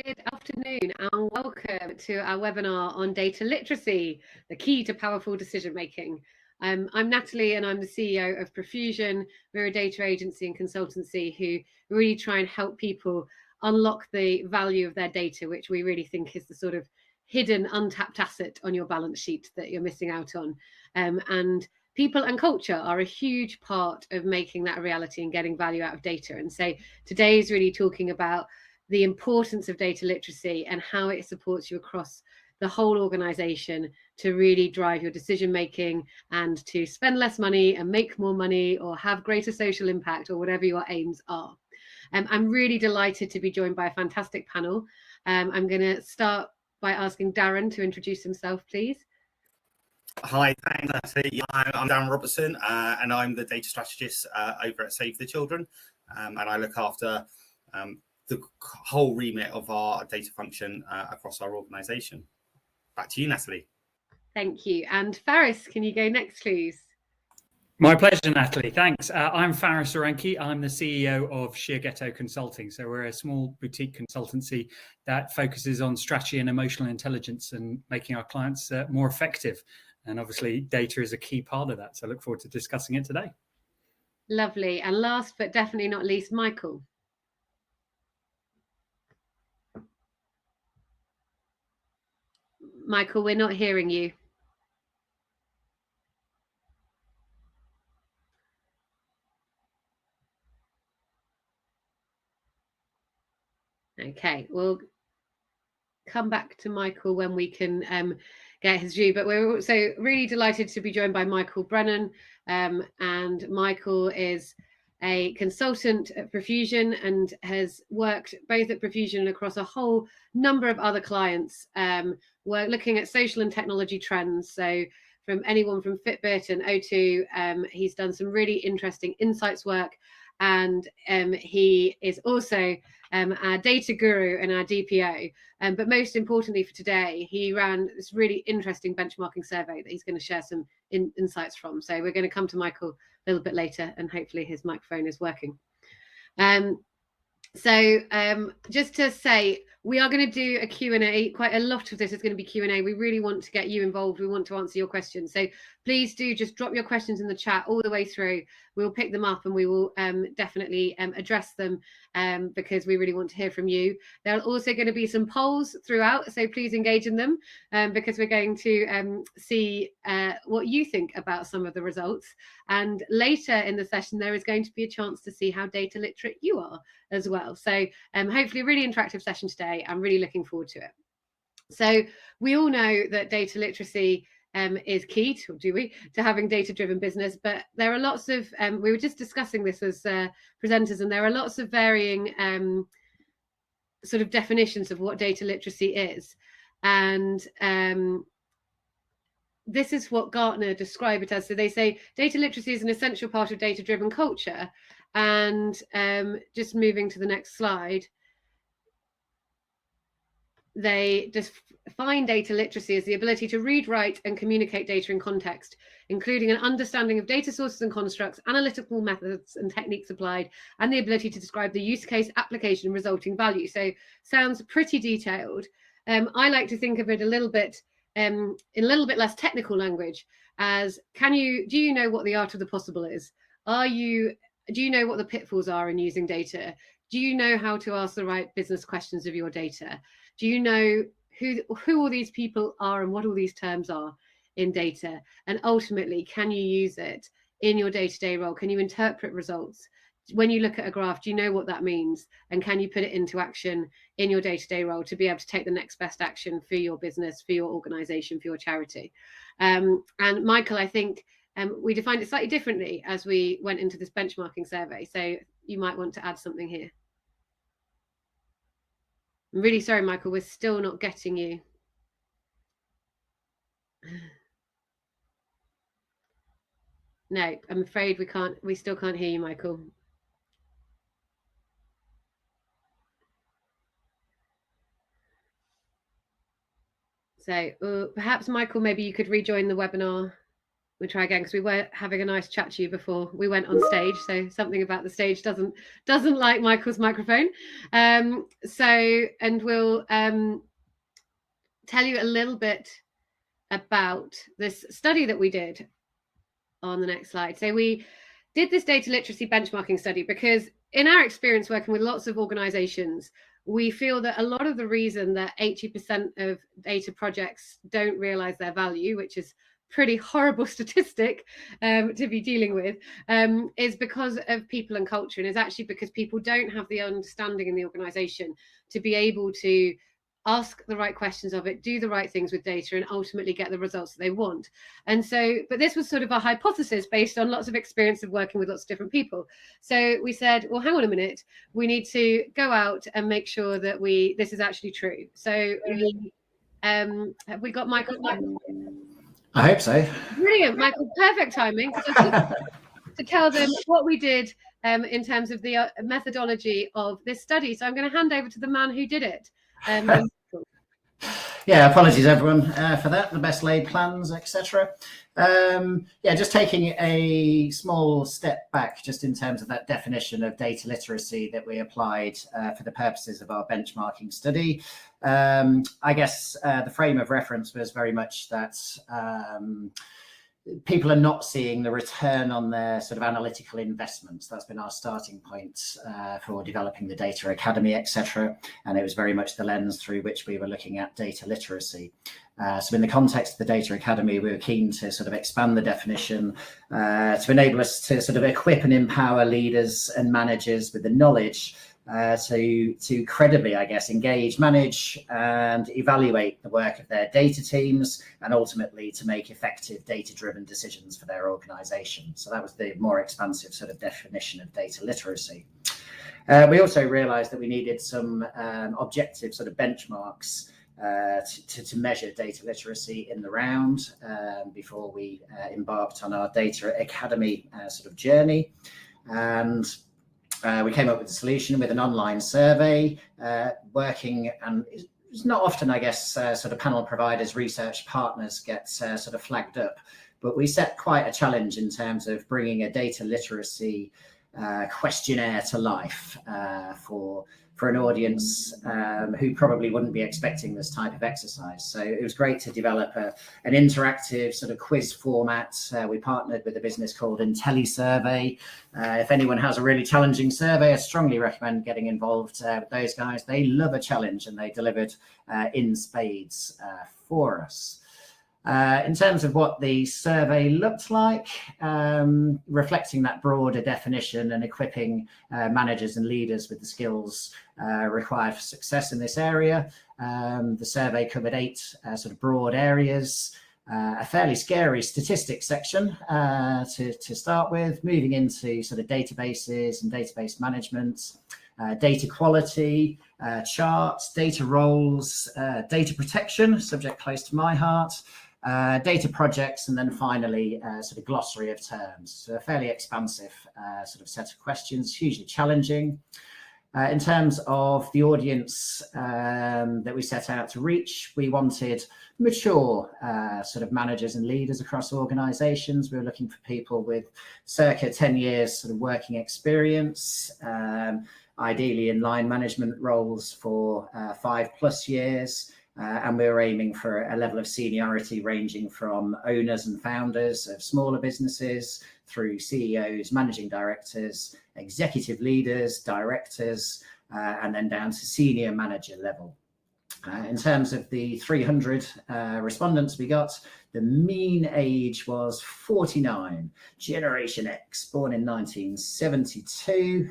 Good afternoon and welcome to our webinar on data literacy, the key to powerful decision making. I'm Natalie and I'm the CEO of Profusion. We're a data agency and consultancy who really try and help people unlock the value of their data, which we really think is the sort of hidden untapped asset on your balance sheet that you're missing out on. And people and culture are a huge part of making that a reality and getting value out of data. And so today is really talking about the importance of data literacy and how it supports you across the whole organization to really drive your decision making and to spend less money and make more money or have greater social impact or whatever your aims are. I'm really delighted to be joined by a fantastic panel. I'm going to start by asking Darren to introduce himself, please. Hi, thanks, Natalie. I'm Darren Robertson, and I'm the data strategist over at Save the Children, and I look after the whole remit of our data function across our organisation. Back to you, Natalie. Thank you. And Faris, can you go next, please? My pleasure, Natalie. Thanks. I'm Faris Orenki. I'm the CEO of Sheer Ghetto Consulting. So we're a small boutique consultancy that focuses on strategy and emotional intelligence and making our clients more effective. And obviously, data is a key part of that. So I look forward to discussing it today. Lovely. And last but definitely not least, Michael. Michael, we're not hearing you. Okay, we'll come back to Michael when we can get his view, but we're also really delighted to be joined by Michael Brennan, and Michael is a consultant at Profusion and has worked both at Profusion and across a whole number of other clients. We're looking at social and technology trends, so from anyone from Fitbit and O2, he's done some really interesting insights work, and he is also our data guru and our DPO. But most importantly for today, he ran this really interesting benchmarking survey that he's going to share some insights from. So we're going to come to Michael a little bit later, and hopefully his microphone is working. Just to say, we are going to do a Q&A. Quite a lot of this is going to be Q&A. We really want to get you involved. We want to answer your questions. So please do just drop your questions in the chat all the way through. We'll pick them up and we will definitely address them because we really want to hear from you. There are also going to be some polls throughout, so please engage in them because we're going to see what you think about some of the results. And later in the session, there is going to be a chance to see how data literate you are as well. So hopefully a really interactive session today. I'm really looking forward to it. So we all know that data literacy is key to having data-driven business, but there are lots of, we were just discussing this as presenters, and there are lots of varying sort of definitions of what data literacy is. And this is what Gartner describe it as. So they say data literacy is an essential part of data-driven culture. And just moving to the next slide, they define data literacy as the ability to read, write, and communicate data in context, including an understanding of data sources and constructs, analytical methods and techniques applied, and the ability to describe the use case, application, and resulting value. So sounds pretty detailed. I like to think of it a little bit in a little bit less technical language as do you know what the art of the possible is? Do you know what the pitfalls are in using data? Do you know how to ask the right business questions of your data? Do you know who all these people are and what all these terms are in data? And ultimately, can you use it in your day-to-day role? Can you interpret results? When you look at a graph, do you know what that means? And can you put it into action in your day-to-day role to be able to take the next best action for your business, for your organization, for your charity? And Michael, I think we defined it slightly differently as we went into this benchmarking survey. So you might want to add something here. I'm really sorry, Michael, we're still not getting you. No, I'm afraid we still can't hear you, Michael. So perhaps, Michael, maybe you could rejoin the webinar. We'll try again because we were having a nice chat to you before we went on stage. So something about the stage doesn't like Michael's microphone. And we'll tell you a little bit about this study that we did on the next slide. So we did this data literacy benchmarking study because in our experience working with lots of organizations, we feel that a lot of the reason that 80% of data projects don't realize their value, which is pretty horrible statistic to be dealing with, is because of people and culture, and is actually because people don't have the understanding in the organization to be able to ask the right questions of it, do the right things with data, and ultimately get the results that they want. And so, but this was sort of a hypothesis based on lots of experience of working with lots of different people. So we said, well, hang on a minute, we need to go out and make sure that this is actually true. So have we got Michael? I hope so. Brilliant, Michael, perfect timing. So to tell them what we did in terms of the methodology of this study. So I'm going to hand over to the man who did it. Yeah, apologies everyone for that. The best laid plans, etc. Yeah, just taking a small step back, just in terms of that definition of data literacy that we applied for the purposes of our benchmarking study. I guess the frame of reference was very much that people are not seeing the return on their sort of analytical investments. That's been our starting point for developing the Data Academy, etc. And it was very much the lens through which we were looking at data literacy. So in the context of the Data Academy, we were keen to sort of expand the definition to enable us to sort of equip and empower leaders and managers with the knowledge to credibly, I guess, engage, manage and evaluate the work of their data teams, and ultimately to make effective data-driven decisions for their organization. So that was the more expansive sort of definition of data literacy. We also realized that we needed some objective sort of benchmarks to measure data literacy in the round before we embarked on our Data Academy sort of journey. And we came up with a solution with an online survey working, and it's not often, I guess, sort of panel providers, research partners get sort of flagged up, but we set quite a challenge in terms of bringing a data literacy questionnaire to life for an audience who probably wouldn't be expecting this type of exercise. So it was great to develop an interactive sort of quiz format. We partnered with a business called IntelliSurvey. If anyone has a really challenging survey, I strongly recommend getting involved with those guys. They love a challenge, and they delivered in spades for us. In terms of what the survey looked like, reflecting that broader definition and equipping managers and leaders with the skills required for success in this area. The survey covered 8 sort of broad areas, a fairly scary statistics section to start with, moving into sort of databases and database management, data quality, charts, data roles, data protection, subject close to my heart, data projects, and then finally sort of glossary of terms. So a fairly expansive sort of set of questions, hugely challenging. In terms of the audience that we set out to reach, we wanted mature sort of managers and leaders across organizations. We were looking for people with circa 10 years sort of working experience, ideally in line management roles for 5+ years. And we were aiming for a level of seniority ranging from owners and founders of smaller businesses through CEOs, managing directors, executive leaders, directors, and then down to senior manager level. In terms of the 300 respondents we got, the mean age was 49. Generation X, born in 1972,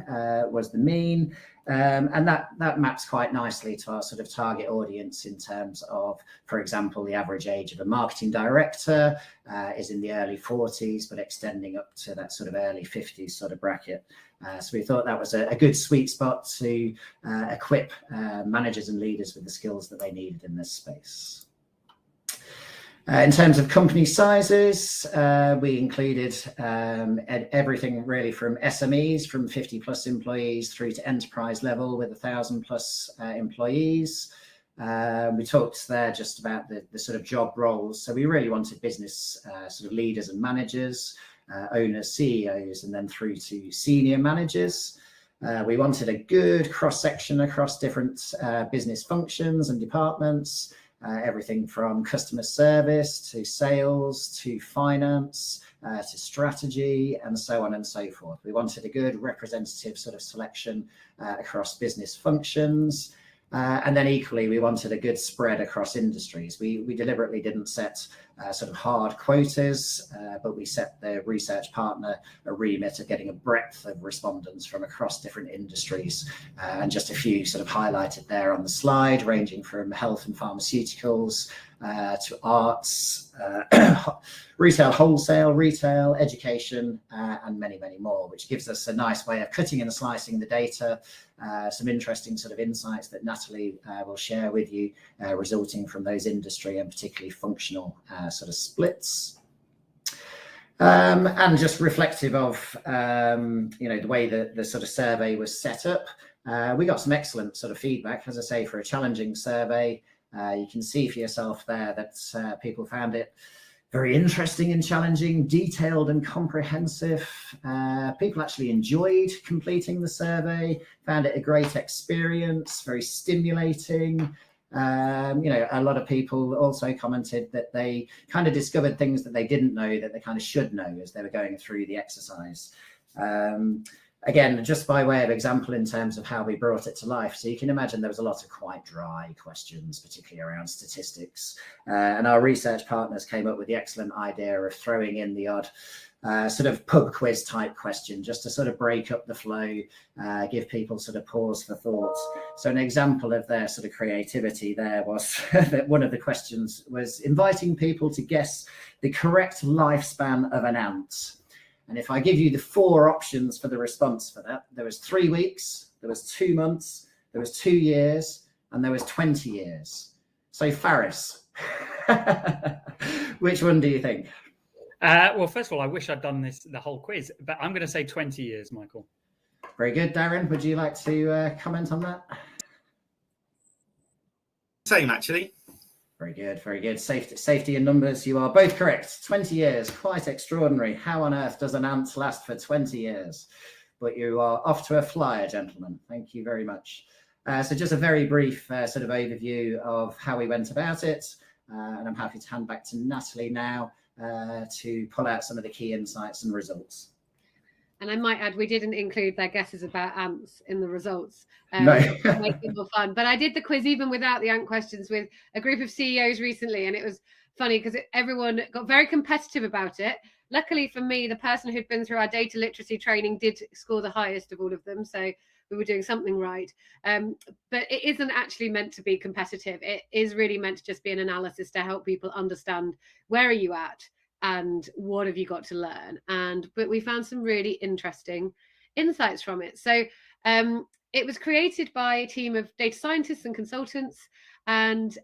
was the mean. And that maps quite nicely to our sort of target audience in terms of, for example, the average age of a marketing director is in the early 40s, but extending up to that sort of early 50s sort of bracket. So we thought that was a good sweet spot to equip managers and leaders with the skills that they needed in this space. In terms of company sizes, we included everything really from SMEs, from 50+ employees, through to enterprise level with 1,000+ employees. We talked there just about the sort of job roles. So we really wanted business sort of leaders and managers, owners, CEOs, and then through to senior managers. We wanted a good cross-section across different business functions and departments, everything from customer service to sales to finance to strategy and so on and so forth. We wanted a good representative sort of selection across business functions. And then equally, we wanted a good spread across industries. We deliberately didn't set sort of hard quotas, but we set the research partner a remit of getting a breadth of respondents from across different industries. And just a few sort of highlighted there on the slide, ranging from health and pharmaceuticals to arts, retail, wholesale, retail, education, and many, many more, which gives us a nice way of cutting and slicing the data, some interesting sort of insights that Natalie will share with you, resulting from those industry and particularly functional sort of splits. And just reflective of, the way that the sort of survey was set up, we got some excellent sort of feedback, as I say, for a challenging survey. You can see for yourself there that people found it very interesting and challenging, detailed and comprehensive. People actually enjoyed completing the survey, found it a great experience, very stimulating. A lot of people also commented that they kind of discovered things that they didn't know that they kind of should know as they were going through the exercise. Again, just by way of example in terms of how we brought it to life. So you can imagine there was a lot of quite dry questions, particularly around statistics. And our research partners came up with the excellent idea of throwing in the odd sort of pub quiz type question, just to sort of break up the flow, give people sort of pause for thought. So an example of their sort of creativity there was that one of the questions was inviting people to guess the correct lifespan of an ant. And if I give you the 4 options for the response for that, there was 3 weeks, there was 2 months, there was 2 years, and there was 20 years. So Faris, which one do you think? Well, first of all, I wish I'd done the whole quiz, but I'm going to say 20 years, Michael. Very good. Darren, would you like to comment on that? Same, actually. Very good, very good. Safety in numbers, you are both correct. 20 years, quite extraordinary. How on earth does an ant last for 20 years? But you are off to a flyer, gentlemen. Thank you very much. So just a very brief sort of overview of how we went about it. And I'm happy to hand back to Natalie now to pull out some of the key insights and results. And I might add, we didn't include their guesses about ants in the results. No. To make it more fun. But I did the quiz even without the ant questions with a group of CEOs recently. And it was funny because everyone got very competitive about it. Luckily for me, the person who'd been through our data literacy training did score the highest of all of them. So we were doing something right. But it isn't actually meant to be competitive. It is really meant to just be an analysis to help people understand where are you at and what have you got to learn. But we found some really interesting insights from it. So it was created by a team of data scientists and consultants, and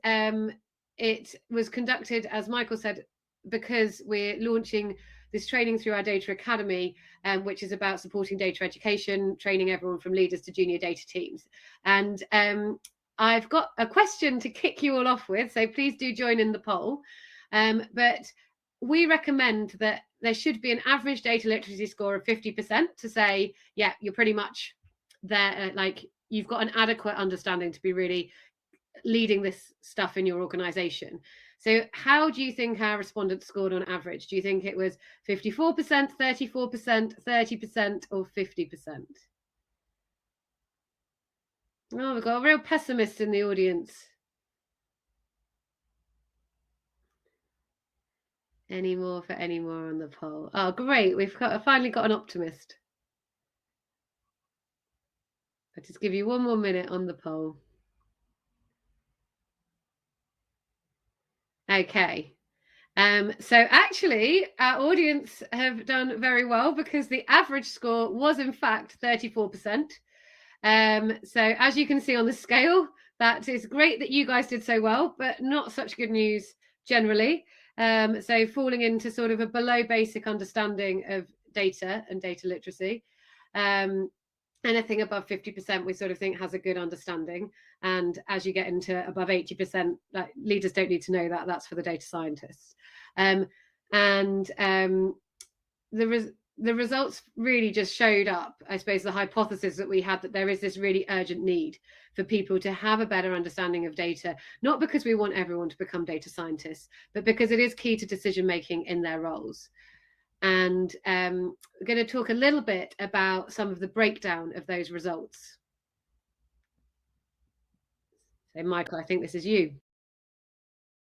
it was conducted, as Michael said, because we're launching this training through our Data Academy, which is about supporting data education, training everyone from leaders to junior data teams. And I've got a question to kick you all off with, so please do join in the poll. But we recommend that there should be an average data literacy score of 50% to say, yeah, you're pretty much there, like you've got an adequate understanding to be really leading this stuff in your organization. So how do you think our respondents scored on average? Do you think it was 54%, 34%, 30%, or 50%? Oh, we've got a real pessimist in the audience. Any more on the poll? Oh, great. We've finally got an optimist. I'll just give you one more minute on the poll. Okay. So actually, our audience have done very well because the average score was, in fact, 34%. So as you can see on the scale, that is great that you guys did so well, but not such good news generally. So falling into sort of a below basic understanding of data and data literacy. Anything above 50%, we sort of think has a good understanding. And as you get into above 80%, leaders don't need to know that. That's for the data scientists. The results really just showed up, I suppose, the hypothesis that we had, that there is this really urgent need for people to have a better understanding of data, not because we want everyone to become data scientists, but because it is key to decision making in their roles. And we're going to talk a little bit about some of the breakdown of those results. So, Michael, I think this is you.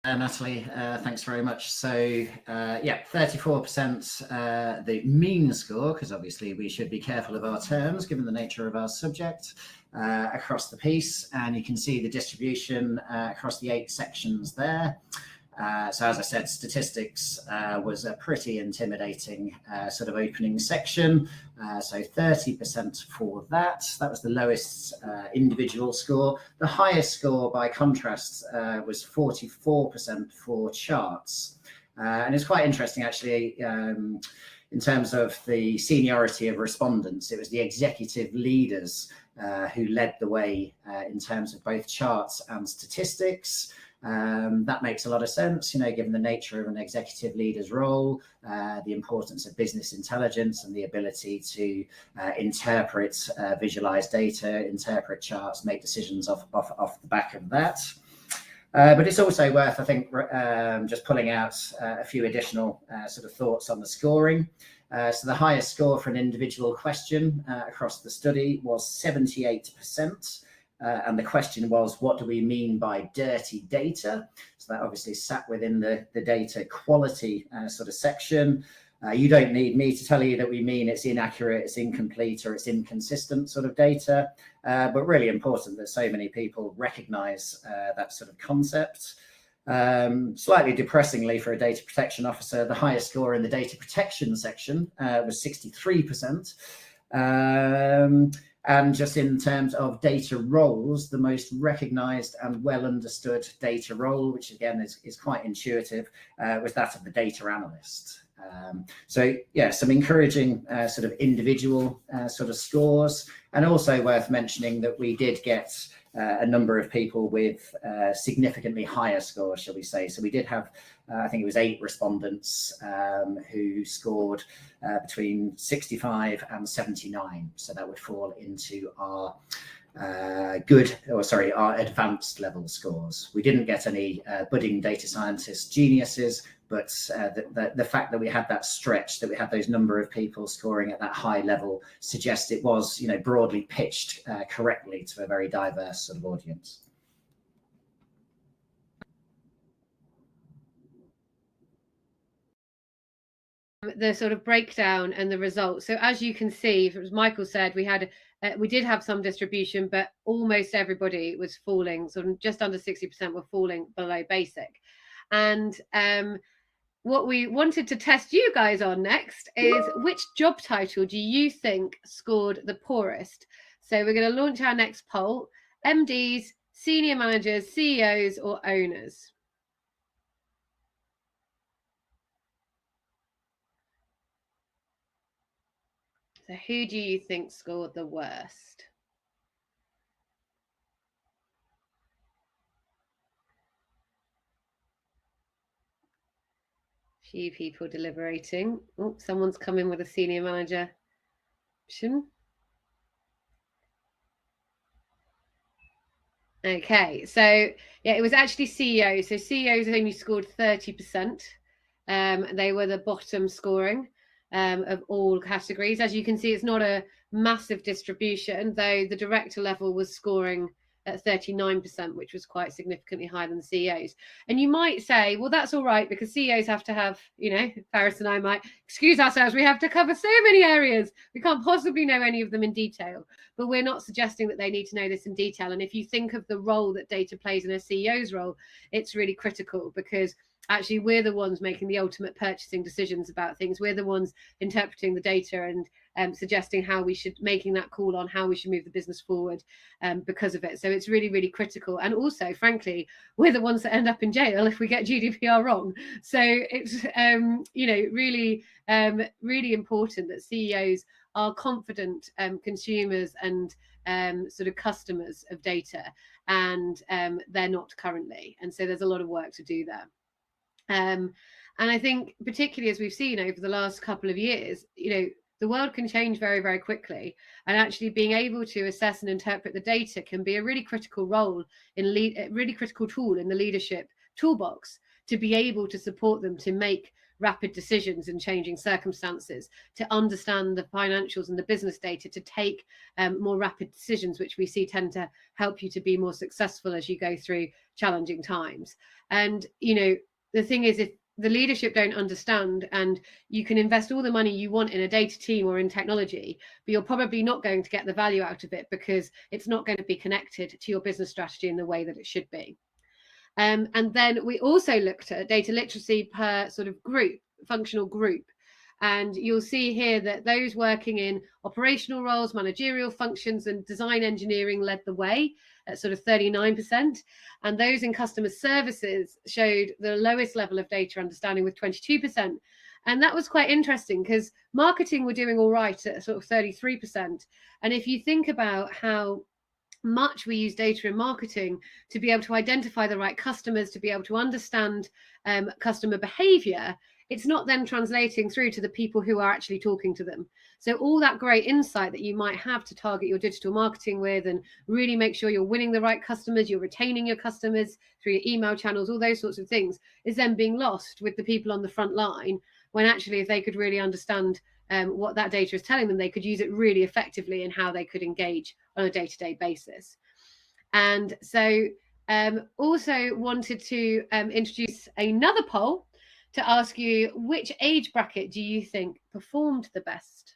Natalie, thanks very much. So, yeah, 34% the mean score, because obviously we should be careful of our terms given the nature of our subject, across the piece. And you can see the distribution across the 8 sections there. So as I said, statistics was a pretty intimidating sort of opening section. So 30% for that. That was the lowest individual score. The highest score, by contrast, was 44% for charts. And it's quite interesting, actually, in terms of the seniority of respondents. It was the executive leaders who led the way in terms of both charts and statistics. That makes a lot of sense, given the nature of an executive leader's role, the importance of business intelligence and the ability to interpret, visualize data, interpret charts, make decisions off the back of that. But it's also worth, I think, just pulling out a few additional sort of thoughts on the scoring. So the highest score for an individual question across the study was 78%. And the question was, what do we mean by dirty data? So that obviously sat within the data quality sort of section. You don't need me to tell you that we mean it's inaccurate, it's incomplete, or it's inconsistent sort of data, but really important that so many people recognize that sort of concept. Slightly depressingly for a data protection officer, the highest score in the data protection section was 63%. And just in terms of data roles, the most recognized and well understood data role, which again is quite intuitive, was that of the data analyst. So yeah, some encouraging sort of individual sort of scores, and also worth mentioning that we did get a number of people with significantly higher scores, shall we say. So we did have, I think it was 8 respondents who scored between 65 and 79. So that would fall into our our advanced level scores. We didn't get any budding data scientist geniuses, but the fact that we had that stretch, that we had those number of people scoring at that high level, suggests it was, broadly pitched correctly to a very diverse sort of audience. The sort of breakdown and the results. So as you can see, as Michael said, we did have some distribution, but almost everybody was falling, sort of just under 60% were falling below basic. And what we wanted to test you guys on next is, which job title do you think scored the poorest? So we're going to launch our next poll: MDs, senior managers, CEOs, or owners? So who do you think scored the worst? Few people deliberating. Oh, someone's come in with a senior manager option. Okay, so yeah, it was actually CEOs. So CEOs only scored 30%. They were the bottom scoring of all categories. As you can see, it's not a massive distribution, though the director level was scoring at 39%, which was quite significantly higher than the CEOs. And you might say, well, that's all right, because CEOs have to have, Faris and I might excuse ourselves, we have to cover so many areas. We can't possibly know any of them in detail. But we're not suggesting that they need to know this in detail. And if you think of the role that data plays in a CEO's role, it's really critical, because actually we're the ones making the ultimate purchasing decisions about things. We're the ones interpreting the data and suggesting how we should, making that call on how we should move the business forward because of it. So it's really, really critical. And also, frankly, we're the ones that end up in jail if we get GDPR wrong. So it's, really, really important that CEOs are confident consumers and sort of customers of data, and they're not currently. And so there's a lot of work to do there. And I think particularly as we've seen over the last couple of years, the world can change very, very quickly, and actually being able to assess and interpret the data can be a really critical role a really critical tool in the leadership toolbox to be able to support them to make rapid decisions in changing circumstances, to understand the financials and the business data, to take more rapid decisions, which we see tend to help you to be more successful as you go through challenging times. And, the thing is, if the leadership don't understand, and you can invest all the money you want in a data team or in technology, but you're probably not going to get the value out of it because it's not going to be connected to your business strategy in the way that it should be. And then we also looked at data literacy per sort of group, functional group. And you'll see here that those working in operational roles, managerial functions, and design engineering led the way at sort of 39%. And those in customer services showed the lowest level of data understanding with 22%. And that was quite interesting because marketing were doing all right at sort of 33%. And if you think about how much we use data in marketing to be able to identify the right customers, to be able to understand customer behavior, it's not then translating through to the people who are actually talking to them. So all that great insight that you might have to target your digital marketing with and really make sure you're winning the right customers, you're retaining your customers through your email channels, all those sorts of things, is then being lost with the people on the front line, when actually if they could really understand what that data is telling them, they could use it really effectively in how they could engage on a day-to-day basis. And so also wanted to introduce another poll to ask you, which age bracket do you think performed the best?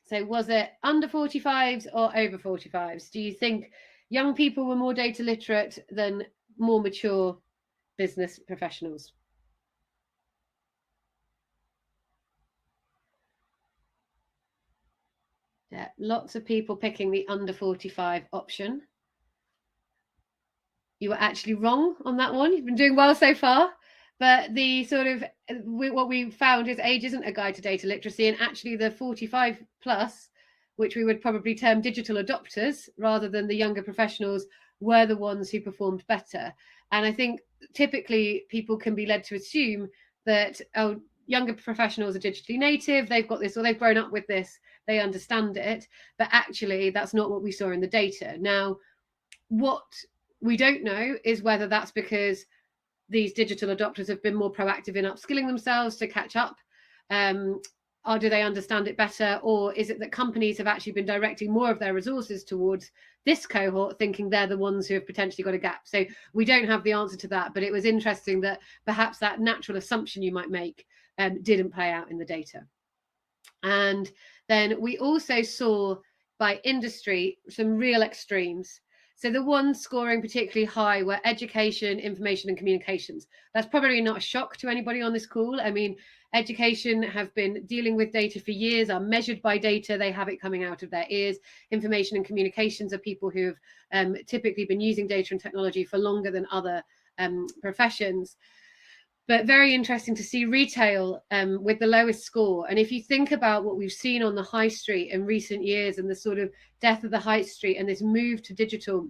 So was it under 45s or over 45s? Do you think young people were more data literate than more mature business professionals? Yeah, lots of people picking the under 45 option. You were actually wrong on that one. You've been doing well so far. But the sort of what we found is age isn't a guide to data literacy, and actually the 45 plus, which we would probably term digital adopters rather than the younger professionals, were the ones who performed better. And I think typically people can be led to assume that younger professionals are digitally native, they've got this, or they've grown up with this, they understand it. But actually that's not what we saw in the data. Now, what we don't know is whether that's because these digital adopters have been more proactive in upskilling themselves to catch up, or do they understand it better, or is it that companies have actually been directing more of their resources towards this cohort, thinking they're the ones who have potentially got a gap? So we don't have the answer to that, but it was interesting that perhaps that natural assumption you might make didn't play out in the data. And then we also saw by industry some real extremes. So the ones scoring particularly high were education, information, and communications. That's probably not a shock to anybody on this call. I mean, education have been dealing with data for years, are measured by data. They have it coming out of their ears. Information and communications are people who have typically been using data and technology for longer than other professions. But very interesting to see retail with the lowest score. And if you think about what we've seen on the high street in recent years and the sort of death of the high street and this move to digital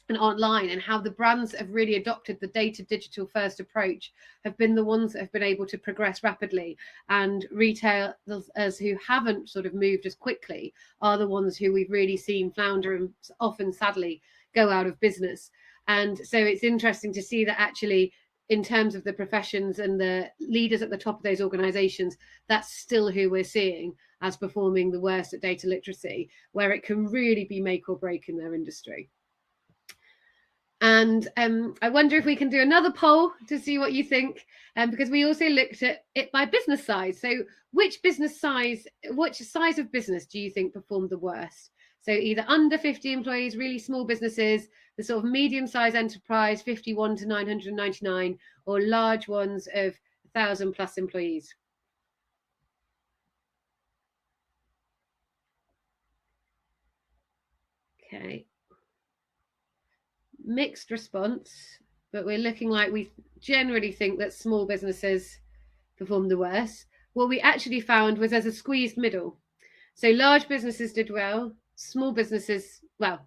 and online, and how the brands have really adopted the data digital first approach, have been the ones that have been able to progress rapidly. And retailers who haven't sort of moved as quickly are the ones who we've really seen flounder and often sadly go out of business. And so it's interesting to see that actually, in terms of the professions and the leaders at the top of those organizations, that's still who we're seeing as performing the worst at data literacy, where it can really be make or break in their industry. And I wonder if we can do another poll to see what you think, because we also looked at it by business size. So which size of business do you think performed the worst? So either under 50 employees, really small businesses, the sort of medium-sized enterprise, 51 to 999, or large ones of 1,000 plus employees. Okay. Mixed response, but we're looking like we generally think that small businesses perform the worst. what we actually found was there's a squeezed middle. So large businesses did well, small businesses, well,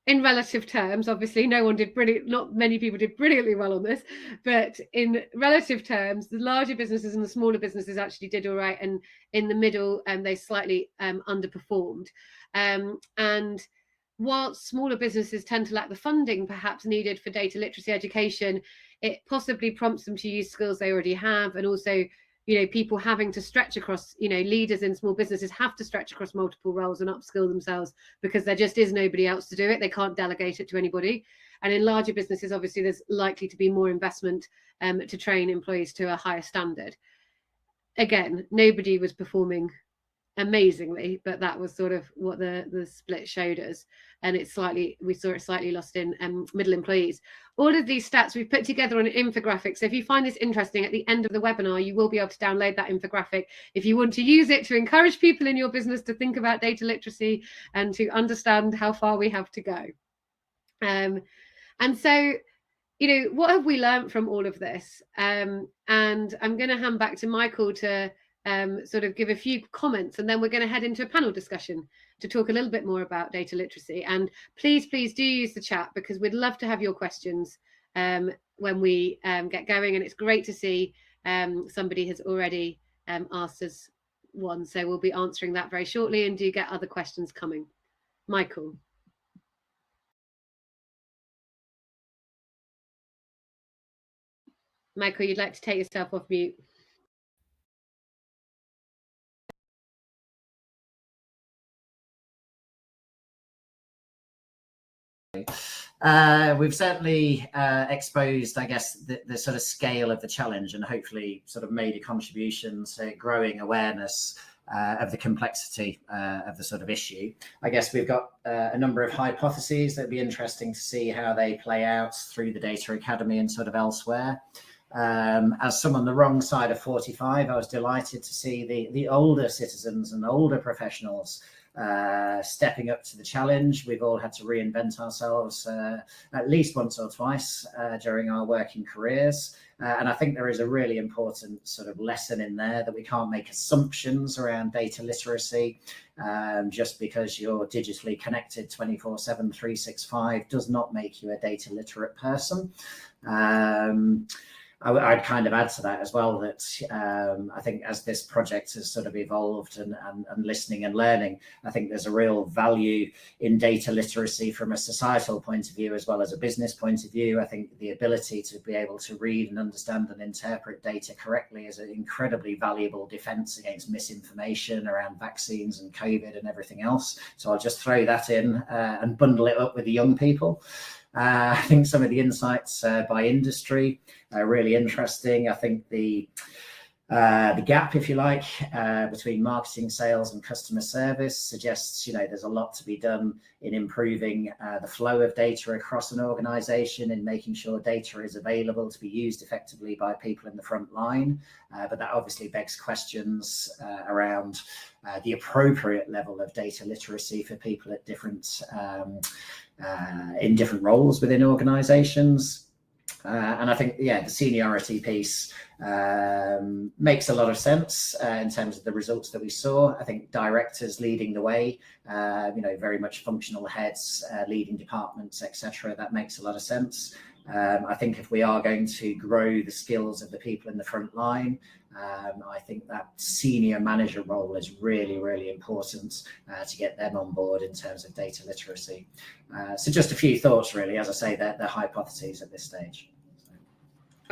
in relative terms, obviously, no one did brilliant. Not many people did brilliantly well on this, but in relative terms, the larger businesses and the smaller businesses actually did all right, and in the middle, they slightly underperformed. And while smaller businesses tend to lack the funding perhaps needed for data literacy education, it possibly prompts them to use skills they already have, and also, people having to stretch across, leaders in small businesses have to stretch across multiple roles and upskill themselves because there just is nobody else to do it. They can't delegate it to anybody. And in larger businesses, obviously, there's likely to be more investment to train employees to a higher standard. Again, nobody was performing amazingly, but that was sort of what the split showed us, and we saw it slightly lost in middle employees. All of these stats we've put together on an infographic, so if you find this interesting, at the end of the webinar you will be able to download that infographic if you want to use it to encourage people in your business to think about data literacy and to understand how far we have to go. And so, what have we learned from all of this? And I'm going to hand back to Michael to sort of give a few comments, and then we're going to head into a panel discussion to talk a little bit more about data literacy. And please do use the chat, because we'd love to have your questions when we get going. And it's great to see somebody has already asked us one, so we'll be answering that very shortly, and do get other questions coming. Michael. Michael, you'd like to take yourself off mute. We've certainly exposed, I guess, the sort of scale of the challenge, and hopefully sort of made a contribution to growing awareness of the complexity of the sort of issue. I guess we've got a number of hypotheses that'd be interesting to see how they play out through the Data Academy and sort of elsewhere. As someone on the wrong side of 45, I was delighted to see the older citizens and older professionals stepping up to the challenge. We've all had to reinvent ourselves at least once or twice during our working careers. And I think there is a really important sort of lesson in there, that we can't make assumptions around data literacy. Just because you're digitally connected 24/7, 365 does not make you a data literate person. I'd kind of add to that as well, that I think as this project has sort of evolved and listening and learning, I think there's a real value in data literacy from a societal point of view as well as a business point of view. I think the ability to be able to read and understand and interpret data correctly is an incredibly valuable defense against misinformation around vaccines and COVID and everything else. So I'll just throw that in and bundle it up with the young people. I think some of the insights by industry are really interesting. I think the gap, if you like, between marketing, sales and customer service suggests, there's a lot to be done in improving the flow of data across an organization, in making sure data is available to be used effectively by people in the front line. But that obviously begs questions around the appropriate level of data literacy for people at different in different roles within organizations. And I think, the seniority piece makes a lot of sense in terms of the results that we saw. I think directors leading the way, very much functional heads leading departments, etc. That makes a lot of sense. I think if we are going to grow the skills of the people in the front line, I think that senior manager role is really, really important to get them on board in terms of data literacy. So just a few thoughts, really. As I say, they're hypotheses at this stage.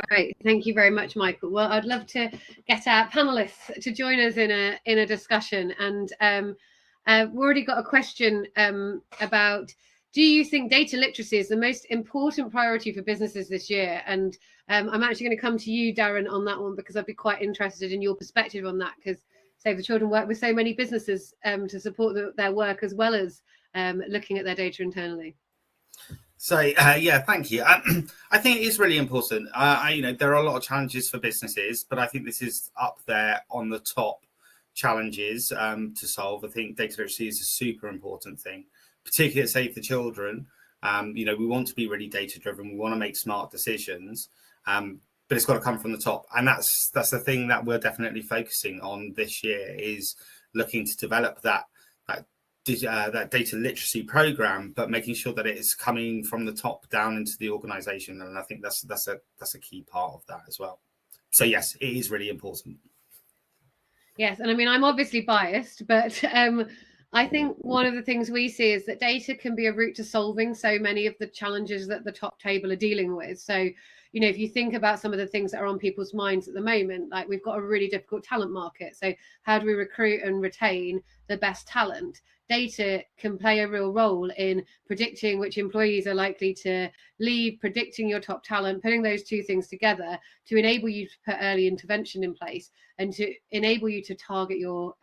Great, thank you very much, Michael. Well, I'd love to get our panelists to join us in a discussion, and we've already got a question about, do you think data literacy is the most important priority for businesses this year? And I'm actually going to come to you, Darren, on that one, because I'd be quite interested in your perspective on that, because Save the Children work with so many businesses to support their work, as well as looking at their data internally. So, thank you. I think it is really important. There are a lot of challenges for businesses, but I think this is up there on the top challenges to solve. I think data literacy is a super important thing, particularly at Save the Children. We want to be really data driven. We want to make smart decisions. but it's got to come from the top. And that's the thing that we're definitely focusing on this year, is looking to develop that data literacy program, but making sure that it is coming from the top down into the organization. And I think that's a key part of that as well. So yes, it is really important. Yes, and I mean, I'm obviously biased, but I think one of the things we see is that data can be a route to solving so many of the challenges that the top table are dealing with. So, if you think about some of the things that are on people's minds at the moment, like we've got a really difficult talent market. So how do we recruit and retain the best talent? Data can play a real role in predicting which employees are likely to leave, predicting your top talent, putting those two things together to enable you to put early intervention in place and to enable you to target your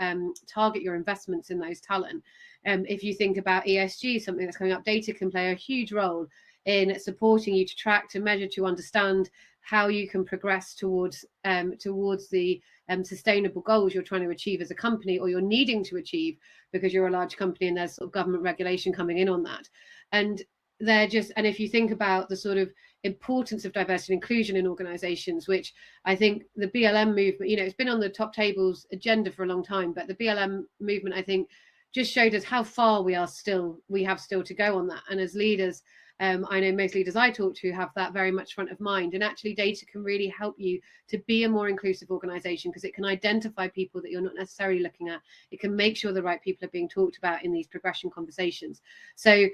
investments in those talent. If you think about ESG, something that's coming up, data can play a huge role in supporting you to track, to measure, to understand how you can progress towards the sustainable goals you're trying to achieve as a company, or you're needing to achieve because you're a large company and there's sort of government regulation coming in on that. And if you think about the sort of importance of diversity and inclusion in organizations, which I think the BLM movement, it's been on the top table's agenda for a long time, but the BLM movement, I think, just showed us how far we have still to go on that. And as leaders, I know most leaders I talk to have that very much front of mind. And actually, data can really help you to be a more inclusive organization, because it can identify people that you're not necessarily looking at. It can make sure the right people are being talked about in these progression conversations. So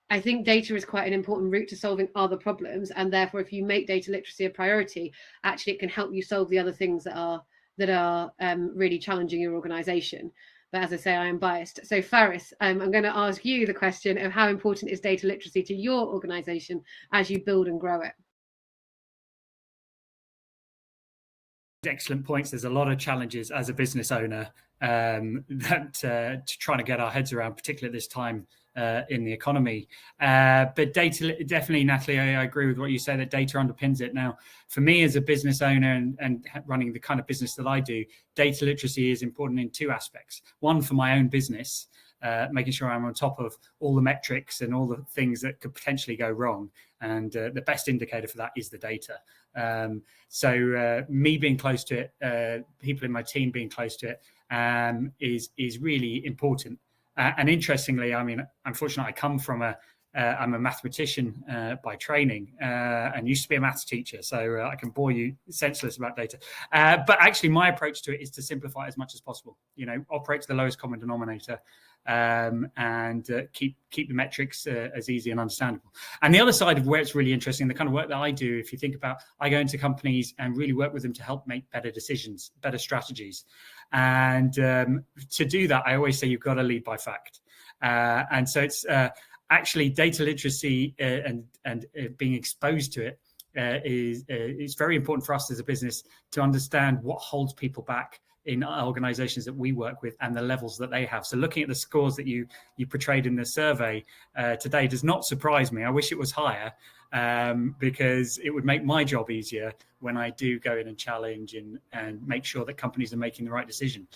I think data is quite an important route to solving other problems. And therefore, if you make data literacy a priority, actually, it can help you solve the other things that are really challenging your organization. But as I say, I am biased. So Faris, I'm going to ask you the question of how important is data literacy to your organisation as you build and grow it? Excellent points. There's a lot of challenges as a business owner that trying to get our heads around, particularly at this time in the economy. But data, definitely, Natalie, I agree with what you say, that data underpins it. Now, for me as a business owner and running the kind of business that I do, data literacy is important in two aspects. One, for my own business, making sure I'm on top of all the metrics and all the things that could potentially go wrong. And the best indicator for that is the data. So me being close to it, people in my team being close to it, is really important. And interestingly, I mean, unfortunately, I come from I'm a mathematician by training and used to be a maths teacher, so I can bore you senseless about data. But actually, my approach to it is to simplify as much as possible. Operate to the lowest common denominator, and keep the metrics as easy and understandable. And the other side of where it's really interesting, the kind of work that I do, if you think about, I go into companies and really work with them to help make better decisions, better strategies. And to do that, I always say you've got to lead by fact. And so it's actually data literacy and being exposed to it is very important for us as a business to understand what holds people back in organizations that we work with and the levels that they have. So looking at the scores that you portrayed in the survey today does not surprise me. I wish it was higher, because it would make my job easier when I do go in and challenge and make sure that companies are making the right decision.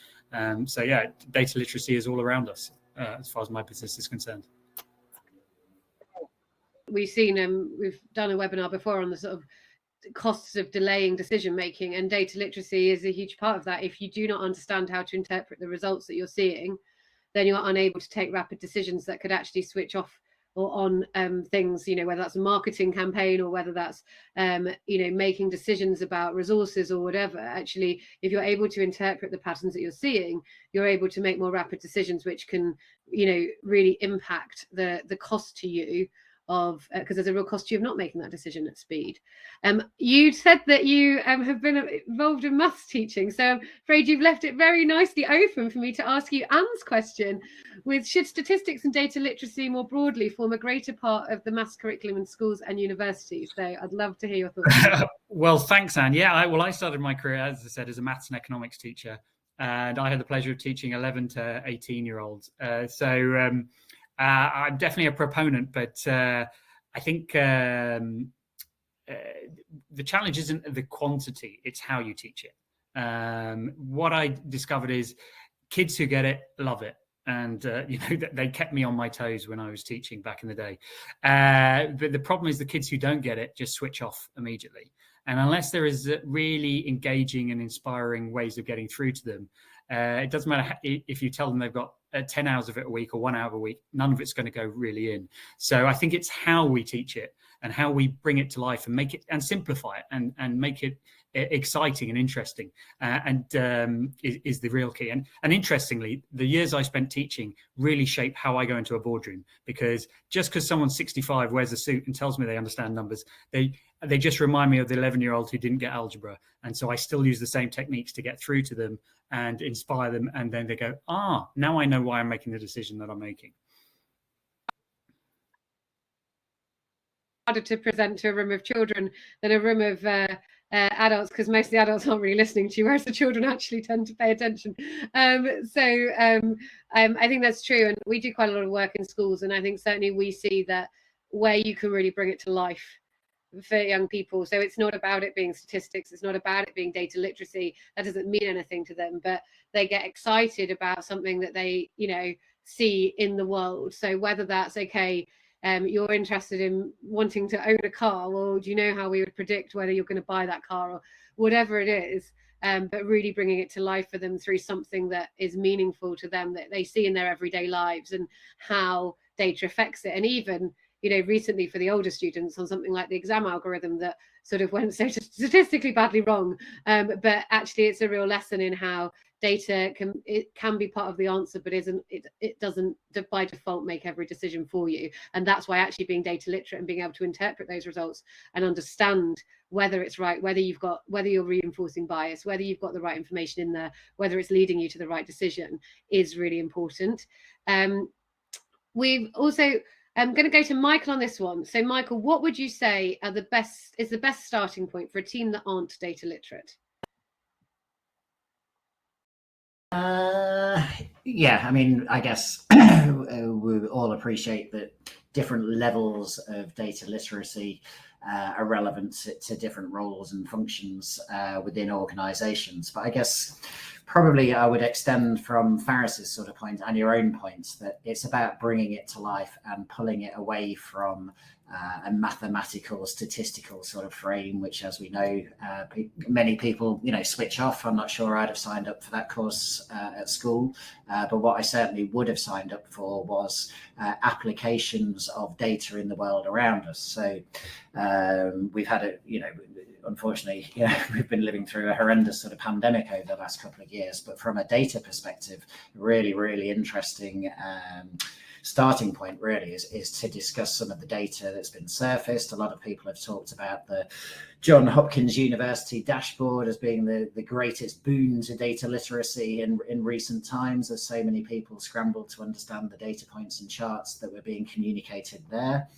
So yeah, data literacy is all around us as far as my business is concerned. We've done a webinar before on the sort of costs of delaying decision making, and data literacy is a huge part of that. If you do not understand how to interpret the results that you're seeing, then you're unable to take rapid decisions that could actually switch off or on things, whether that's a marketing campaign or whether that's making decisions about resources or whatever. Actually, if you're able to interpret the patterns that you're seeing, you're able to make more rapid decisions, which can really impact the cost to you of, because there's a real cost to you of not making that decision at speed. You said that you have been involved in maths teaching, so I'm afraid you've left it very nicely open for me to ask you Anne's question, with should statistics and data literacy more broadly form a greater part of the maths curriculum in schools and universities? So I'd love to hear your thoughts. Well, thanks, Anne. Yeah, I started my career, as I said, as a maths and economics teacher, and I had the pleasure of teaching 11 to 18-year-olds. I'm definitely a proponent, but I think the challenge isn't the quantity, it's how you teach it. What I discovered is kids who get it love it. And, they kept me on my toes when I was teaching back in the day. But the problem is the kids who don't get it just switch off immediately. And unless there is really engaging and inspiring ways of getting through to them, it doesn't matter if you tell them they've got 10 hours of it a week or 1 hour a week, none of it's going to go really in. So I think it's how we teach it and how we bring it to life and make it and simplify it and make it exciting and interesting is the real key. And interestingly, the years I spent teaching really shape how I go into a boardroom, because just because someone's 65, wears a suit and tells me they understand numbers, they just remind me of the 11-year-old who didn't get algebra. And so I still use the same techniques to get through to them and inspire them. And then they go, now I know why I'm making the decision that I'm making. Harder to present to a room of children than a room of adults, because most of the adults aren't really listening to you, whereas the children actually tend to pay attention. I think that's true, and we do quite a lot of work in schools, and I think certainly we see that where you can really bring it to life for young people. So it's not about it being statistics, it's not about it being data literacy. That doesn't mean anything to them, but they get excited about something that they, see in the world. So whether that's you're interested in wanting to own a car, well, do you know how we would predict whether you're going to buy that car, or whatever it is, but really bringing it to life for them through something that is meaningful to them, that they see in their everyday lives, and how data affects it. And even recently for the older students on something like the exam algorithm that sort of went so statistically badly wrong, but actually it's a real lesson in how data can be part of the answer, but it doesn't by default make every decision for you. And that's why actually being data literate and being able to interpret those results and understand whether it's right, whether you're reinforcing bias, whether you've got the right information in there, whether it's leading you to the right decision, is really important. We've also I'm going to go to Michael on this one. So Michael, what would you say is the best starting point for a team that aren't data literate? Yeah, I mean, I guess we all appreciate that different levels of data literacy are relevant to different roles and functions within organizations. But I guess probably I would extend from Faris's sort of point and your own points that it's about bringing it to life and pulling it away from a mathematical, statistical sort of frame, which, as we know, many people, switch off. I'm not sure I'd have signed up for that course at school, but what I certainly would have signed up for was applications of data in the world around us. So we've had unfortunately, we've been living through a horrendous sort of pandemic over the last couple of years, but from a data perspective, really, really interesting starting point really is to discuss some of the data that's been surfaced. A lot of people have talked about the Johns Hopkins University dashboard as being the greatest boon to data literacy in recent times, as so many people scrambled to understand the data points and charts that were being communicated there.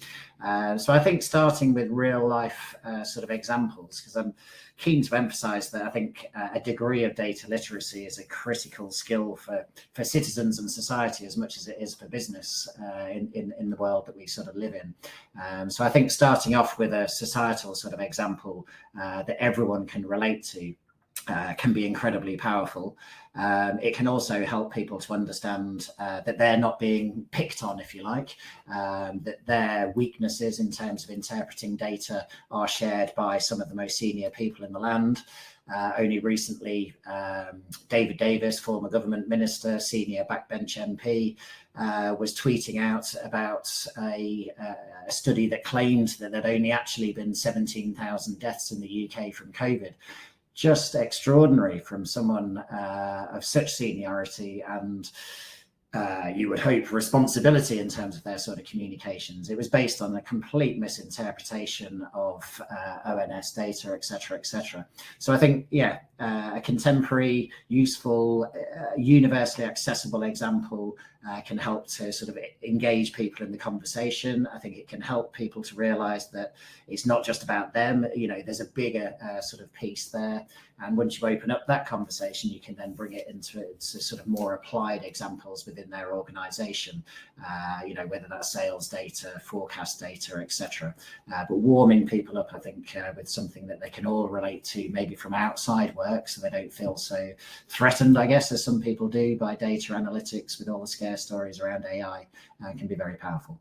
So I think starting with real life sort of examples, because I'm keen to emphasize that I think a degree of data literacy is a critical skill for citizens and society as much as it is for business in the world that we sort of live in. So I think starting off with a societal sort of example that everyone can relate to can be incredibly powerful. It can also help people to understand that they're not being picked on, if you like, that their weaknesses in terms of interpreting data are shared by some of the most senior people in the land. Only recently, David Davis, former government minister, senior backbench MP, was tweeting out about a study that claimed that there'd only actually been 17,000 deaths in the UK from COVID. Just extraordinary from someone of such seniority and you would hope responsibility in terms of their sort of communications. It was based on a complete misinterpretation of ONS data, etc., etc. So I think, a contemporary, useful, universally accessible example can help to sort of engage people in the conversation. I think it can help people to realize that it's not just about them. There's a bigger sort of piece there. And once you open up that conversation, you can then bring it into sort of more applied examples within their organization, whether that's sales data, forecast data, etc. But warming people up, I think, with something that they can all relate to, maybe from outside work, so they don't feel so threatened, I guess, as some people do by data analytics with all the scare stories around AI, can be very powerful.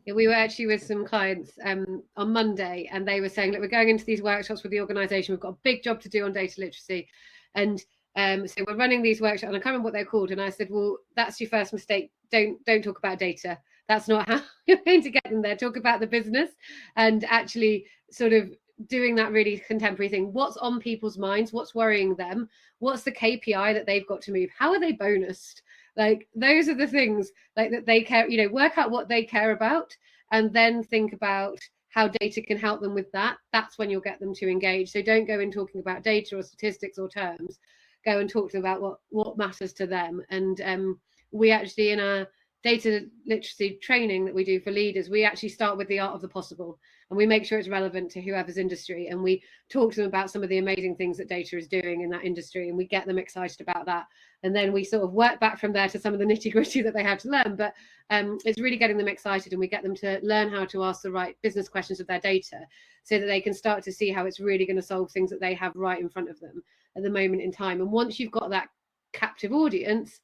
Yeah, we were actually with some clients on Monday, and they were saying that we're going into these workshops with the organisation. We've got a big job to do on data literacy, and so we're running these workshops. And I can't remember what they're called. And I said, "Well, that's your first mistake. Don't talk about data. That's not how you're going to get them there. Talk about the business, and actually sort of doing that really contemporary thing. What's on people's minds? What's worrying them? What's the KPI that they've got to move? How are they bonused? Like those are the things like that they care, work out what they care about and then think about how data can help them with that. That's when you'll get them to engage. So don't go in talking about data or statistics or terms. Go and talk to them about what matters to them. And we actually, in our data literacy training that we do for leaders, we actually start with the art of the possible, and we make sure it's relevant to whoever's industry, and we talk to them about some of the amazing things that data is doing in that industry, and we get them excited about that, and then we sort of work back from there to some of the nitty-gritty that they have to learn. But it's really getting them excited, and we get them to learn how to ask the right business questions of their data so that they can start to see how it's really going to solve things that they have right in front of them at the moment in time. And once you've got that captive audience,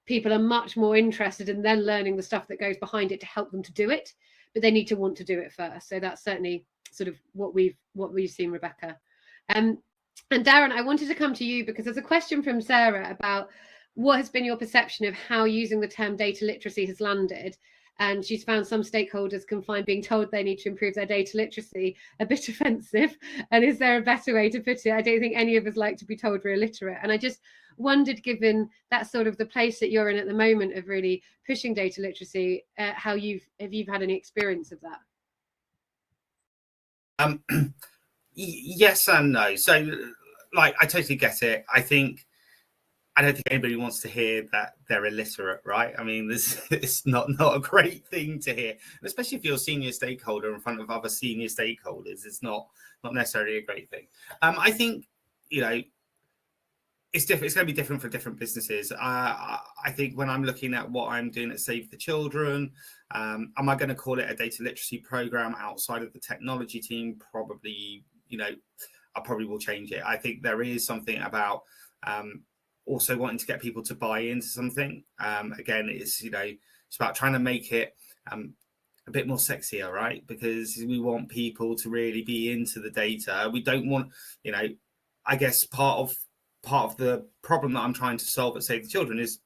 people are much more interested in then learning the stuff that goes behind it to help them to do it, but they need to want to do it first. So that's certainly sort of what we've seen, Rebecca. And Darren, I wanted to come to you because there's a question from Sarah about what has been your perception of how using the term data literacy has landed. And she's found some stakeholders can find being told they need to improve their data literacy a bit offensive. And is there a better way to put it? I don't think any of us like to be told we're illiterate. And I just wondered, given that's sort of the place that you're in at the moment of really pushing data literacy, how have you had any experience of that? Yes and no. So, like, I totally get it. I don't think anybody wants to hear that they're illiterate, right? I mean, it's not a great thing to hear, especially if you're a senior stakeholder in front of other senior stakeholders. It's not necessarily a great thing. I think, it's different. It's going to be different for different businesses. I think when I'm looking at what I'm doing at Save the Children, am I going to call it a data literacy program outside of the technology team? Probably, I probably will change it. I think there is something about also wanting to get people to buy into something. Again, it's about trying to make it a bit more sexier, right? Because we want people to really be into the data. We don't want, I guess part of the problem that I'm trying to solve at Save the Children is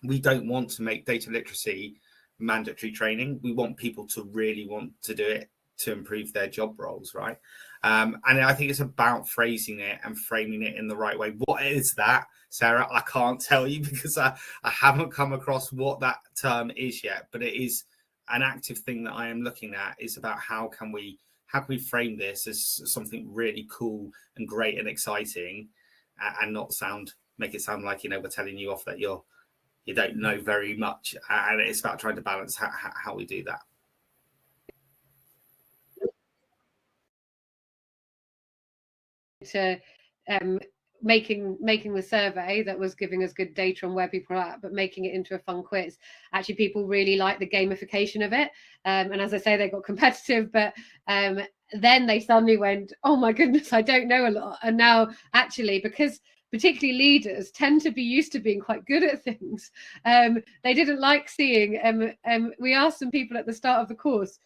we don't want to make data literacy mandatory training. We want people to really want to do it to improve their job roles, right? And I think it's about phrasing it and framing it in the right way. What is that, Sarah? I can't tell you because I haven't come across what that term is yet, but it is an active thing that I am looking at, is about how can we frame this as something really cool and great and exciting, and not make it sound like, we're telling you off that you don't know very much. And it's about trying to balance how we do that. To making the survey that was giving us good data on where people are at, but making it into a fun quiz. Actually, people really like the gamification of it. And as I say, they got competitive, but then they suddenly went, oh my goodness, I don't know a lot. And now actually, because particularly leaders tend to be used to being quite good at things, they didn't like seeing, we asked some people at the start of the course,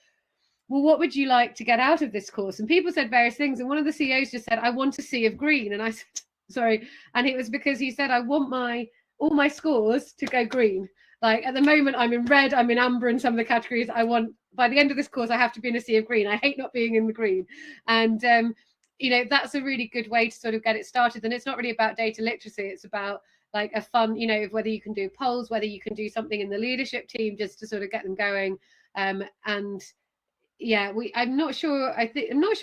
well, what would you like to get out of this course? And people said various things. And one of the CEOs just said, I want a sea of green. And I said, sorry. And it was because he said, I want all my scores to go green. Like at the moment, I'm in red, I'm in amber in some of the categories. I want, by the end of this course, I have to be in a sea of green. I hate not being in the green. And, that's a really good way to sort of get it started. And it's not really about data literacy. It's about like a fun, whether you can do polls, whether you can do something in the leadership team just to sort of get them going. And yeah, I'm not sure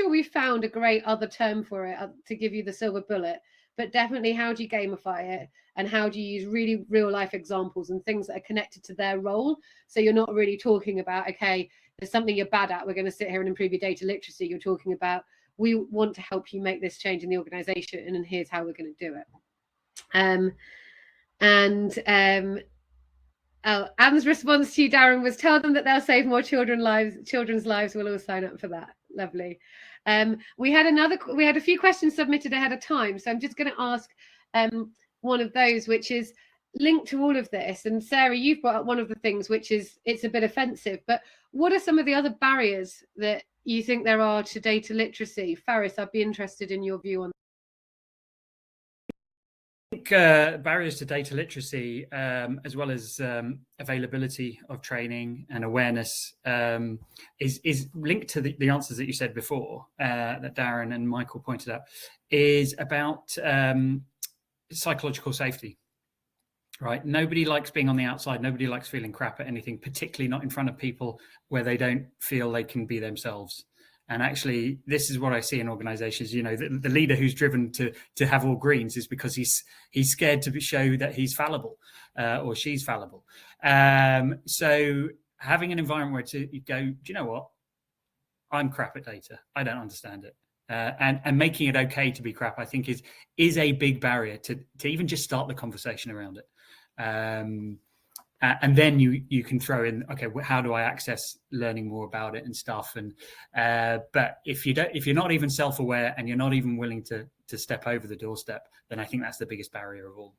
we found a great other term for it to give you the silver bullet, but definitely how do you gamify it and how do you use really real life examples and things that are connected to their role? So you're not really talking about, okay, there's something you're bad at, we're going to sit here and improve your data literacy. You're talking about, we want to help you make this change in the organization and here's how we're going to do it. Anne's response to you, Darren, was tell them that they'll save more children's lives will all sign up for that. Lovely. We had a few questions submitted ahead of time, so I'm just going to ask one of those, which is, linked to all of this, and Sarah, you've brought up one of the things, which is it's a bit offensive, but what are some of the other barriers that you think there are to data literacy? Faris, I'd be interested in your view on that. I think barriers to data literacy, as well as availability of training and awareness, is linked to the answers that you said before, that Darren and Michael pointed out, is about psychological safety. Right? Nobody likes being on the outside. Nobody likes feeling crap at anything, particularly not in front of people where they don't feel they can be themselves. And actually, this is what I see in organizations. You know, the leader who's driven to have all greens is because he's scared to show that he's fallible or she's fallible. So having an environment where you go, do you know what? I'm crap at data. I don't understand it. And making it okay to be crap, I think, is a big barrier to even just start the conversation around it. And then you can throw in, okay, how do I access learning more about it and stuff? And but if you're not even self-aware and you're not even willing to step over the doorstep, then I think that's the biggest barrier of all.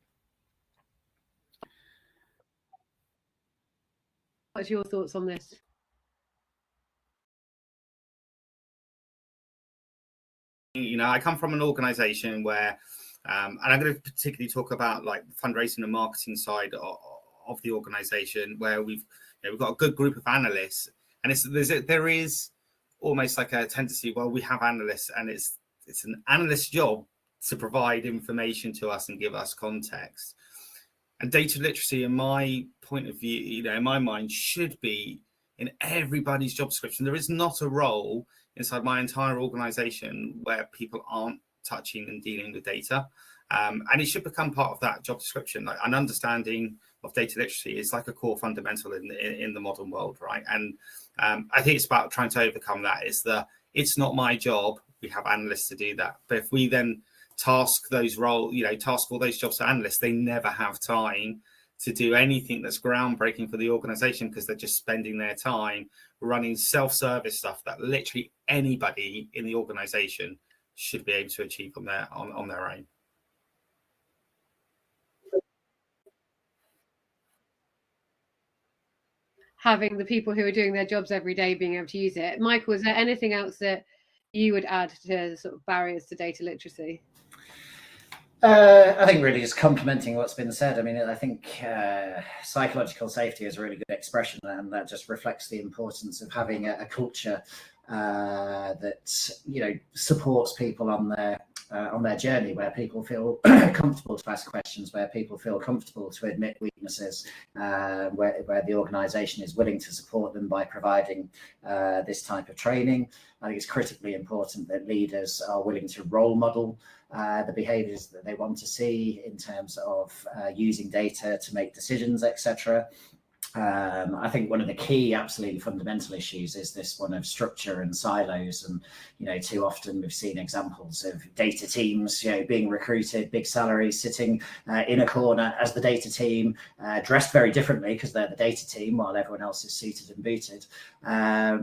What's your thoughts on this? You know, I come from an organization where, and I'm going to particularly talk about like the fundraising and marketing side of the organization, where we've got a good group of analysts, and there is almost like a tendency, well, we have analysts, and it's an analyst's job to provide information to us and give us context. And data literacy, in my point of view, you know, in my mind, should be in everybody's job description. There is not a role inside my entire organization where people aren't touching and dealing with data. And it should become part of that job description. Like, an understanding of data literacy is like a core fundamental in the modern world, right? And I think it's about trying to overcome that. It's not my job. We have analysts to do that. But if we then task those roles, task all those jobs to analysts, they never have time to do anything that's groundbreaking for the organization, because they're just spending their time running self-service stuff that literally anybody in the organization should be able to achieve on their own. Having the people who are doing their jobs every day being able to use it. Michael, is there anything else that you would add to sort of barriers to data literacy? I think really just complementing what's been said. I mean, I think psychological safety is a really good expression, and that just reflects the importance of having a culture that, you know, supports people on their journey, where people feel comfortable to ask questions, where people feel comfortable to admit weaknesses, where the organisation is willing to support them by providing this type of training. I think it's critically important that leaders are willing to role model the behaviours that they want to see in terms of using data to make decisions, etc. I think one of the key, absolutely fundamental issues is this one of structure and silos. And, you know, too often we've seen examples of data teams, you know, being recruited, big salaries, sitting in a corner as the data team, dressed very differently because they're the data team while everyone else is suited and booted.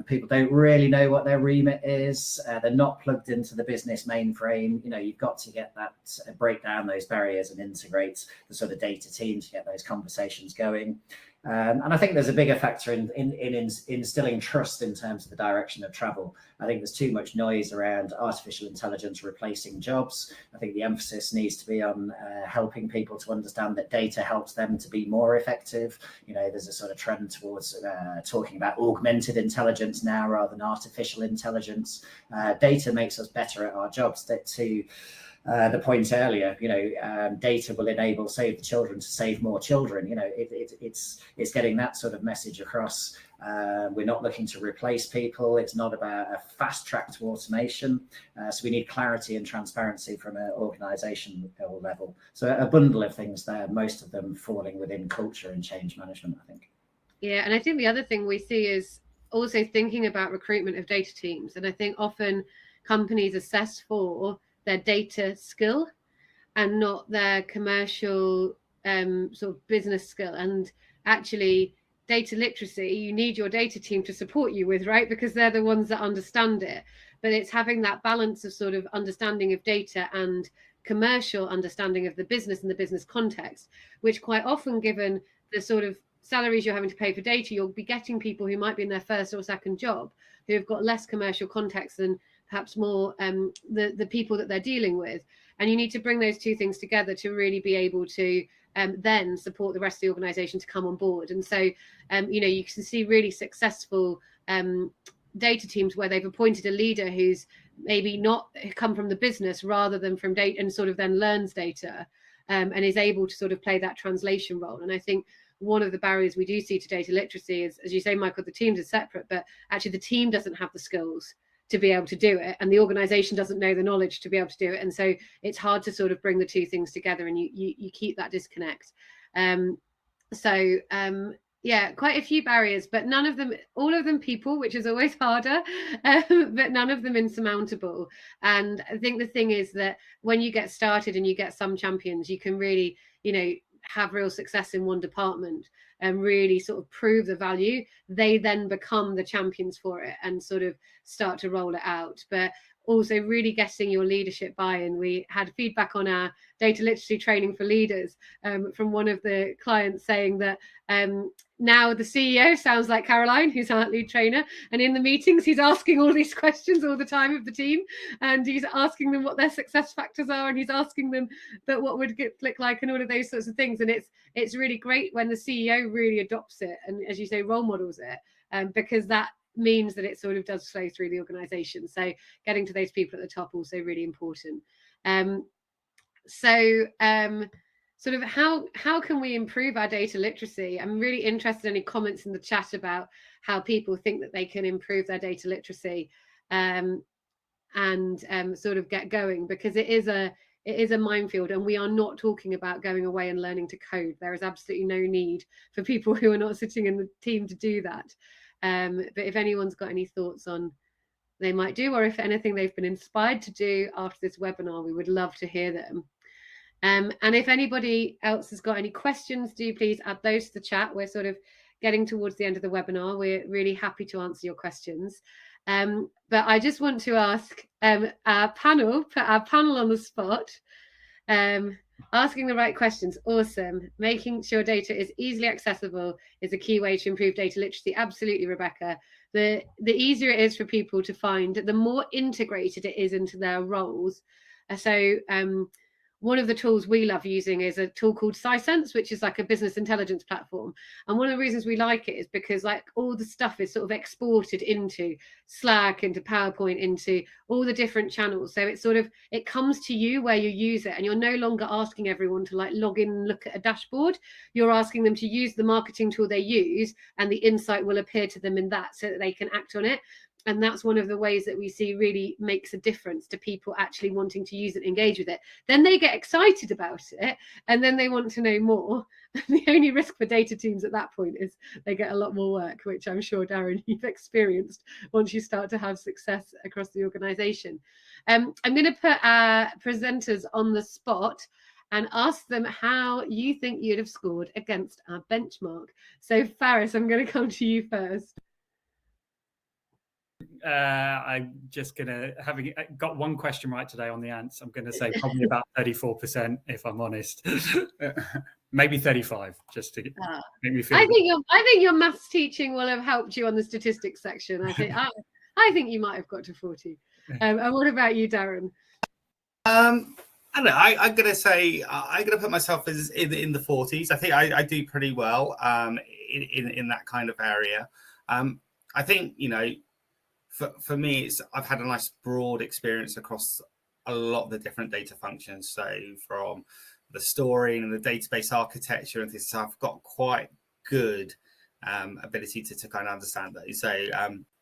People don't really know what their remit is. They're not plugged into the business mainframe. You know, you've got to get that, break down those barriers and integrate the sort of data team to get those conversations going. And I think there's a bigger factor in instilling trust in terms of the direction of travel. I think there's too much noise around artificial intelligence replacing jobs. I think the emphasis needs to be on helping people to understand that data helps them to be more effective. You know, there's a sort of trend towards talking about augmented intelligence now rather than artificial intelligence. Data makes us better at our jobs. The point earlier, you know, data will enable Save the Children to save more children. You know, it's getting that sort of message across. We're not looking to replace people. It's not about a fast track to automation. So we need clarity and transparency from an organisational level. So a bundle of things there, most of them falling within culture and change management, I think. Yeah, and I think the other thing we see is also thinking about recruitment of data teams. And I think often companies assess for their data skill and not their commercial sort of business skill. And actually, data literacy, you need your data team to support you with, right? Because they're the ones that understand it. But it's having that balance of sort of understanding of data and commercial understanding of the business and the business context, which quite often, given the sort of salaries you're having to pay for data, you'll be getting people who might be in their first or second job who have got less commercial context than perhaps more the people that they're dealing with. And you need to bring those two things together to really be able to then support the rest of the organization to come on board. And so, you can see really successful data teams where they've appointed a leader who's maybe not come from the business rather than from data, and sort of then learns data and is able to sort of play that translation role. And I think one of the barriers we do see to data literacy is, as you say, Michael, the teams are separate, but actually the team doesn't have the skills to be able to do it, and the organization doesn't know the knowledge to be able to do it. And so it's hard to sort of bring the two things together, and you keep that disconnect. Yeah, quite a few barriers, but none of them, all of them people, which is always harder, but none of them insurmountable. And I think the thing is that when you get started and you get some champions, you can really, have real success in one department and really sort of prove the value. They then become the champions for it and sort of start to roll it out. But also really getting your leadership buy-in. We had feedback on our data literacy training for leaders from one of the clients saying that now the CEO sounds like Caroline, who's our lead trainer, and in the meetings he's asking all these questions all the time of the team, and he's asking them what their success factors are, and he's asking them that what would it look like and all of those sorts of things. And it's really great when the CEO really adopts it and, as you say, role models it, because that means that it sort of does flow through the organization. So getting to those people at the top also really important. Sort of how can we improve our data literacy? I'm really interested in any comments in the chat about how people think that they can improve their data literacy and sort of get going, because it is a minefield, and we are not talking about going away and learning to code. There is absolutely no need for people who are not sitting in the team to do that. But if anyone's got any thoughts on they might do, or if anything they've been inspired to do after this webinar, we would love to hear them. And if anybody else has got any questions, do please add those to the chat. We're sort of getting towards the end of the webinar. We're really happy to answer your questions. But I just want to ask our panel, put our panel on the spot. Asking the right questions, awesome. Making sure data is easily accessible is a key way to improve data literacy. Absolutely, Rebecca. The easier it is for people to find, the more integrated it is into their roles. So one of the tools we love using is a tool called Sisense, which is like a business intelligence platform. And one of the reasons we like it is because like all the stuff is sort of exported into Slack, into PowerPoint, into all the different channels. So it's sort of, it comes to you where you use it, and you're no longer asking everyone to like log in and look at a dashboard. You're asking them to use the marketing tool they use, and the insight will appear to them in that so that they can act on it. And that's one of the ways that we see really makes a difference to people actually wanting to use it, engage with it. Then they get excited about it, and then they want to know more. The only risk for data teams at that point is they get a lot more work, which I'm sure, Darren, you've experienced once you start to have success across the organization. I'm going to put our presenters on the spot and ask them how you think you'd have scored against our benchmark. So Faris, I'm going to come to you first. I'm just gonna, having got one question right today on the ants, I'm gonna say probably about 34%, if I'm honest. Maybe 35, just to make me feel. I think your maths teaching will have helped you on the statistics section. I think you might have got to 40. And what about you, Darren? I don't know. I'm gonna say I'm gonna put myself as in the 40s. I think I do pretty well in that kind of area. I think, you know, for me, I've had a nice broad experience across a lot of the different data functions. So from the storing and the database architecture and things, so I've got quite good ability to kind of understand those. So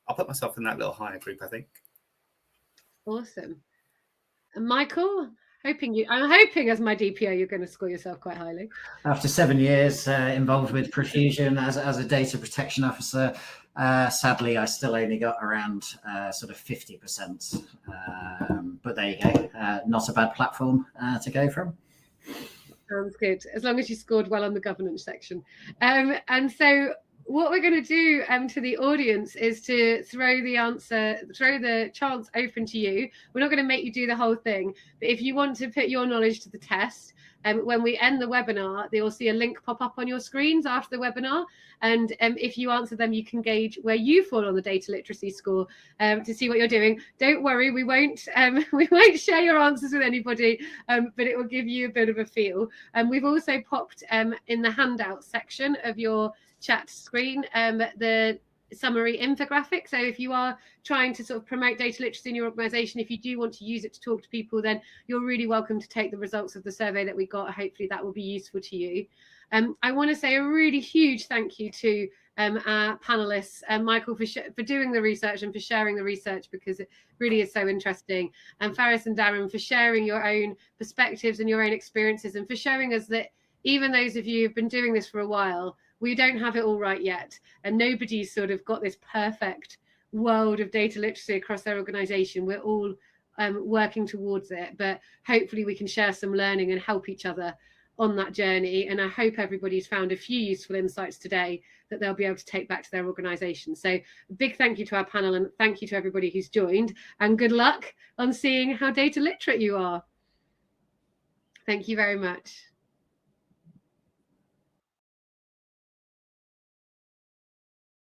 I'll put myself in that little higher group, I think. Awesome. And Michael, I'm hoping as my DPO, you're going to score yourself quite highly. After 7 years involved with Profusion as a data protection officer, sadly, I still only got around sort of 50%. But there you go. Not a bad platform to go from. Sounds good. As long as you scored well on the governance section. And so what we're going to do to the audience is to throw the chance open to you. We're not going to make you do the whole thing, but if you want to put your knowledge to the test, when we end the webinar, they will see a link pop up on your screens after the webinar. And if you answer them, you can gauge where you fall on the data literacy score to see what you're doing. Don't worry, we won't share your answers with anybody, but it will give you a bit of a feel. We've also popped in the handout section of your chat screen the summary infographic. So if you are trying to sort of promote data literacy in your organization, if you do want to use it to talk to people, then you're really welcome to take the results of the survey that we got. Hopefully that will be useful to you. I want to say a really huge thank you to our panelists, Michael for doing the research and for sharing the research, because it really is so interesting, and Faris and Darren for sharing your own perspectives and your own experiences, and for showing us that even those of you who've been doing this for a while, we don't have it all right yet, and nobody's sort of got this perfect world of data literacy across their organization. We're all working towards it, but hopefully we can share some learning and help each other on that journey. And I hope everybody's found a few useful insights today that they'll be able to take back to their organization. So a big thank you to our panel, and thank you to everybody who's joined, and good luck on seeing how data literate you are. Thank you very much.